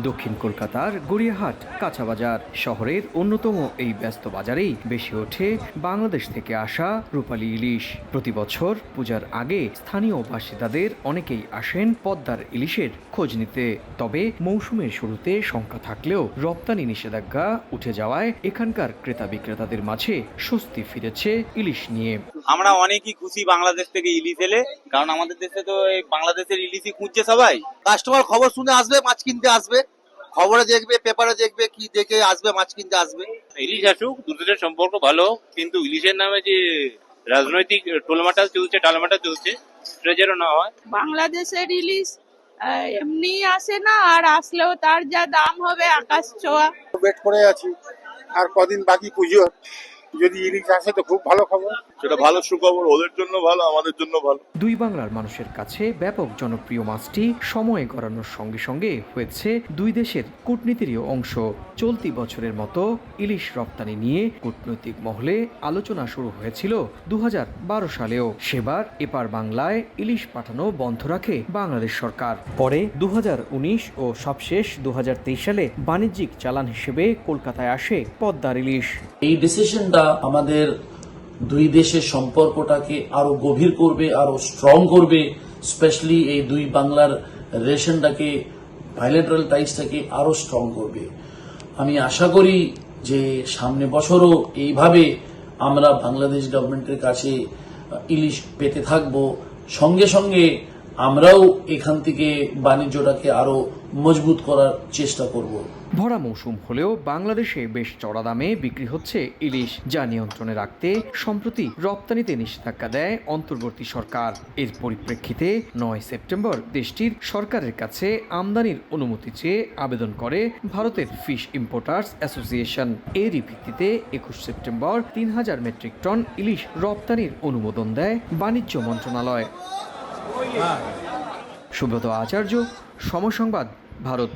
দক্ষিণ কলকাতার গড়িয়াহাট কাঁচাবাজার শহরের অন্যতম এই ব্যস্ত বাজারেই বেশি ওঠে বাংলাদেশ থেকে আসা রূপালী ইলিশ। প্রতি বছর পূজার আগে স্থানীয় বাসিন্দাদের অনেকেই আসেন পদ্মার ইলিশের খোঁজ নিতে। তবে মৌসুমের শুরুতে শঙ্কা থাকলেও রপ্তানি নিষেধাজ্ঞা উঠে যাওয়ায় এখানকার ক্রেতা বিক্রেতাদের মাঝে স্বস্তি ফিরেছে ইলিশ নিয়ে। আমরা অনেকই খুশি বাংলাদেশ থেকে ইলিশ এলে, কারণ আমাদের দেশে তো এই বাংলাদেশের ইলিশই খুঁজছে সবাই। কাস্টমার খবর শুনে আসবে, মাছ কিনতে আসবে, খবরে দেখবে, পেপারে দেখবে, কি দেখে আসবে, মাছ কিনতে আসবে। ইলিশ আসুক, দুটোর সম্পর্ক ভালো, কিন্তু ইলিশের নামে যে রাজনৈতিক টালমাটাল চলছে সেটা যেন না হয়। বাংলাদেশের ইলিশ এমনি আসে না, আর আসলেও তার যা দাম হবে আকাশ ছোঁয়া। ওয়েট করে আছি, আর কদিন বাকি পুজো, যদি ইলিশ আসে তো খুব ভালো খবর। সেটা ভালো সুখবর, ওদের জন্য ভালো, আমাদের জন্য ভালো। দুই বাংলার মানুষের কাছে ব্যাপক জনপ্রিয় মাছটি সময়ে গড়ানোর সঙ্গে সঙ্গে হয়েছে দুই দেশের কূটনীতিরও অংশ। চলতি বছরের মতো ইলিশ রপ্তানি নিয়ে কূটনৈতিক মহলে আলোচনা শুরু হয়েছিল 2012 সালেও। সেবার এপার বাংলায় ইলিশ পাঠানো বন্ধ রাখে বাংলাদেশ সরকার। পরে 2019 ও সবশেষ 2023 সালে বাণিজ্যিক চালান হিসেবে কলকাতায় আসে পদ্মার ইলিশ। এই ডিসিশনটা আমাদের দুই দেশের সম্পর্কটাকে আরো গভীর করবে, আরো স্ট্রং করবে। স্পেশালি এই দুই বাংলার রিলেশনটাকে, বাইলেটারাল টাইজটাকে আরো স্ট্রং করবে। আমি আশা করি যে সামনে বছরও এইভাবে আমরা বাংলাদেশ গভর্নমেন্টের কাছে ইলিশ পেতে থাকব। সঙ্গে সঙ্গে আমরাও এখান থেকে বাণিজ্যটাকে আরো মজবুত করার চেষ্টা করব। ভরা মৌসুম হলেও বাংলাদেশে বেশ চড়া দামে বিক্রি হচ্ছে ইলিশ, যা নিয়ন্ত্রণে রাখতে সম্প্রতি রপ্তানিতে নিষেধাজ্ঞা দেয় অন্তর্বর্তী সরকার। এর পরিপ্রেক্ষিতে 9 সেপ্টেম্বর দেশটির সরকারের কাছে আমদানির অনুমতি চেয়ে আবেদন করে ভারতের ফিশ ইম্পোর্টার্স অ্যাসোসিয়েশন। এরই ভিত্তিতে 21 সেপ্টেম্বর 3000 মেট্রিক টন ইলিশ রপ্তানির অনুমোদন দেয় বাণিজ্য মন্ত্রণালয়। সুব্রত আচার্য, সময় সংবাদ, ভারত।